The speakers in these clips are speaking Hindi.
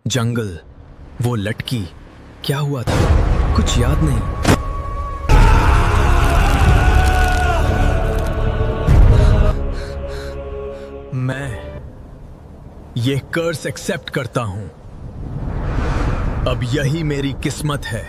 जंगल, वो लड़की, क्या हुआ था? कुछ याद नहीं। मैं ये कर्स एक्सेप्ट करता हूं। अब यही मेरी किस्मत है।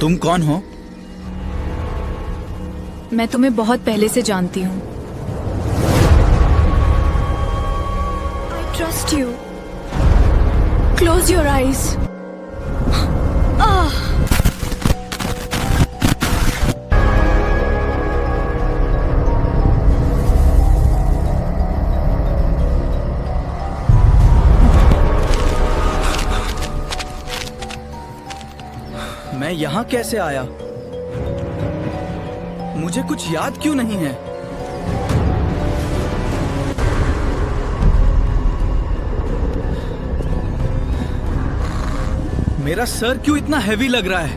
तुम कौन हो? मैं तुम्हें बहुत पहले से जानती हूँ। I trust you. Close your eyes. मैं यहाँ कैसे आया? मुझे कुछ याद क्यों नहीं है? मेरा सर क्यों इतना हैवी लग रहा है?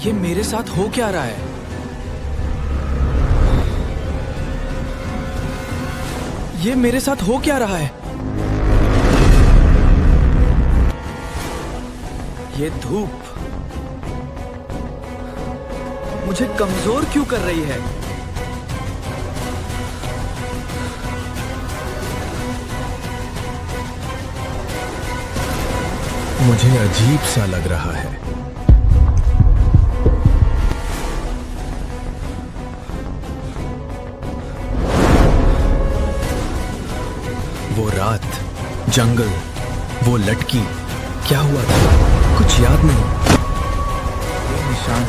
ये मेरे साथ हो क्या रहा है? ये मेरे साथ हो क्या रहा है? ये धूप मुझे कमजोर क्यों कर रही है? मुझे अजीब सा लग रहा है। वो रात, जंगल, वो लड़की, क्या हुआ था? कुछ याद नहीं। ये निशान,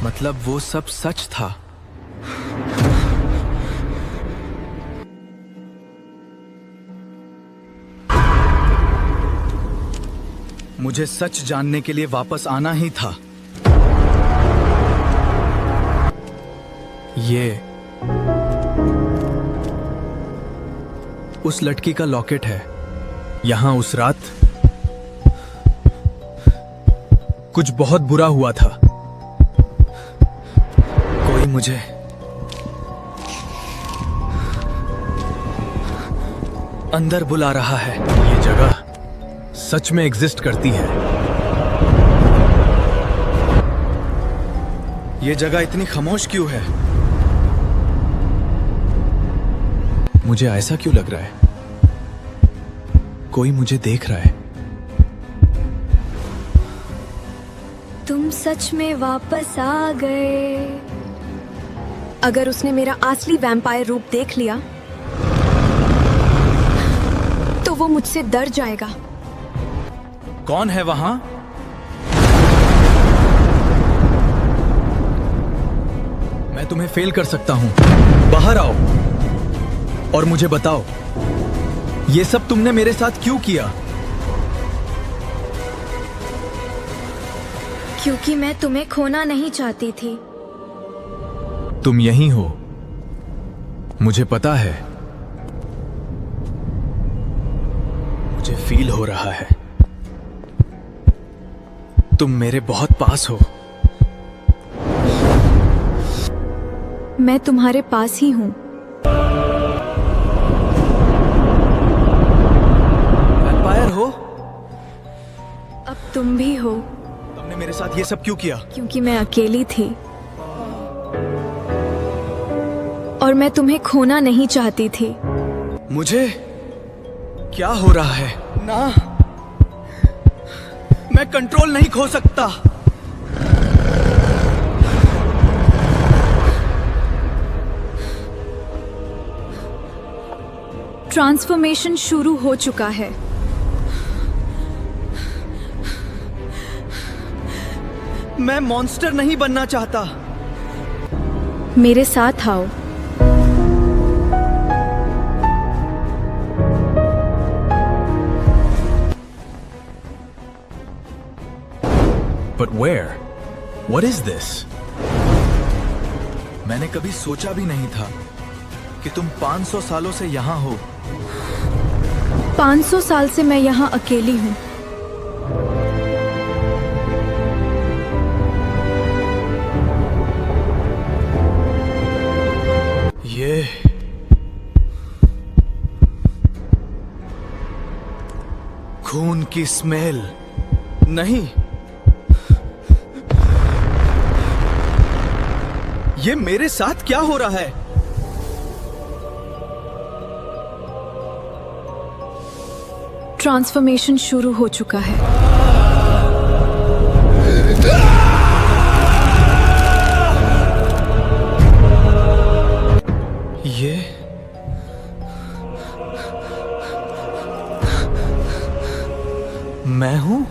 मतलब वो सब सच था। मुझे सच जानने के लिए वापस आना ही था। ये उस लड़की का लॉकेट है। यहां उस रात कुछ बहुत बुरा हुआ था। कोई मुझे अंदर बुला रहा है। ये जगह सच में एग्जिस्ट करती है। ये जगह इतनी खामोश क्यों है? मुझे ऐसा क्यों लग रहा है? कोई मुझे देख रहा है। तुम सच में वापस आ गए। अगर उसने मेरा असली वैम्पायर रूप देख लिया तो वो मुझसे डर जाएगा। कौन है वहां? मैं तुम्हें फेल कर सकता हूं। बाहर आओ और मुझे बताओ, ये सब तुमने मेरे साथ क्यों किया? क्योंकि मैं तुम्हें खोना नहीं चाहती थी। तुम यहीं हो, मुझे पता है। मुझे फील हो रहा है तुम मेरे बहुत पास हो। मैं तुम्हारे पास ही हूँ। वैम्पायर हो? अब तुम भी हो। तुमने मेरे साथ ये सब क्यों किया? क्योंकि मैं अकेली थी और मैं तुम्हें खोना नहीं चाहती थी। मुझे क्या हो रहा है? ना, मैं कंट्रोल नहीं खो सकता। ट्रांसफॉर्मेशन शुरू हो चुका है। मैं मॉन्स्टर नहीं बनना चाहता। मेरे साथ आओ। But where? What is this? मैंने कभी सोचा भी नहीं था कि तुम 500 सालों से यहाँ हो। 500 साल से मैं यहाँ अकेली हूँ। ये खून की स्मेल नहीं, ये मेरे साथ क्या हो रहा है? ट्रांसफॉर्मेशन शुरू हो चुका है। ये मैं हूं?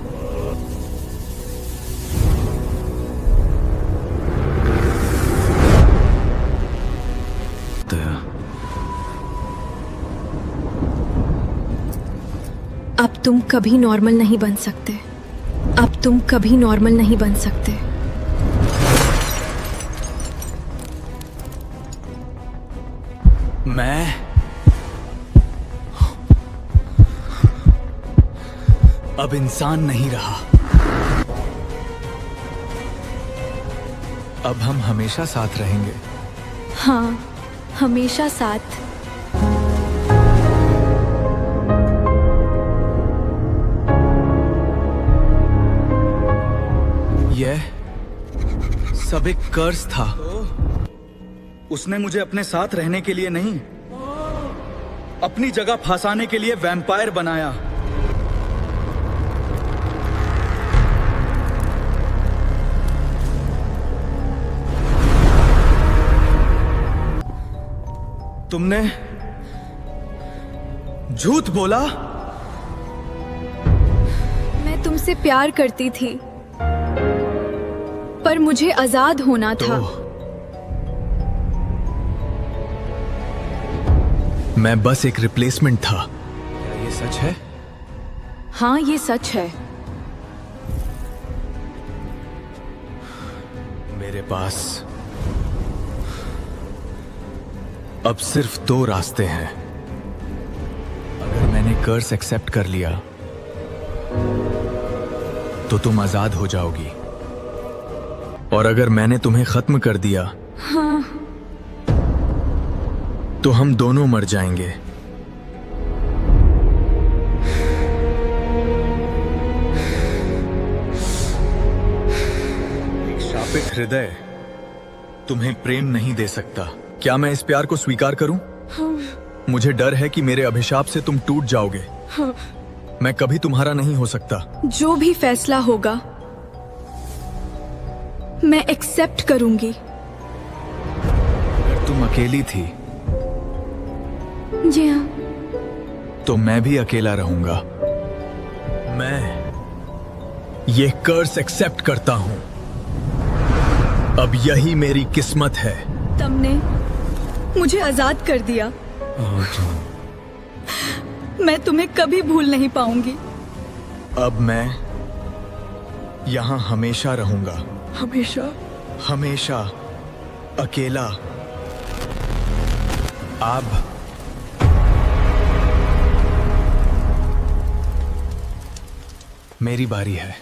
अब तुम कभी नॉर्मल नहीं बन सकते। अब तुम कभी नॉर्मल नहीं बन सकते। मैं अब इंसान नहीं रहा। अब हम हमेशा साथ रहेंगे। हाँ, हमेशा साथ। यह सब एक कर्ज था। उसने मुझे अपने साथ रहने के लिए नहीं, अपनी जगह फंसाने के लिए वैम्पायर बनाया। तुमने झूठ बोला। मैं तुमसे प्यार करती थी, पर मुझे आजाद होना था। मैं बस एक रिप्लेसमेंट था। क्या ये सच है? हाँ, ये सच है। मेरे पास अब सिर्फ 2 रास्ते हैं। अगर मैंने कर्स एक्सेप्ट कर लिया तो तुम आजाद हो जाओगी, और अगर मैंने तुम्हें खत्म कर दिया तो हम दोनों मर जाएंगे। एक शापित हृदय तुम्हें प्रेम नहीं दे सकता। क्या मैं इस प्यार को स्वीकार करूं? मुझे डर है कि मेरे अभिशाप से तुम टूट जाओगे। मैं कभी तुम्हारा नहीं हो सकता। जो भी फैसला होगा मैं एक्सेप्ट करूंगी। अगर तुम अकेली थी जी हाँ। तो मैं भी अकेला रहूंगा। मैं ये कर्स एक्सेप्ट करता हूं। अब यही मेरी किस्मत है। तुमने मुझे आजाद कर दिया। मैं तुम्हें कभी भूल नहीं पाऊंगी। अब मैं यहां हमेशा रहूंगा। हमेशा। हमेशा अकेला। अब मेरी बारी है।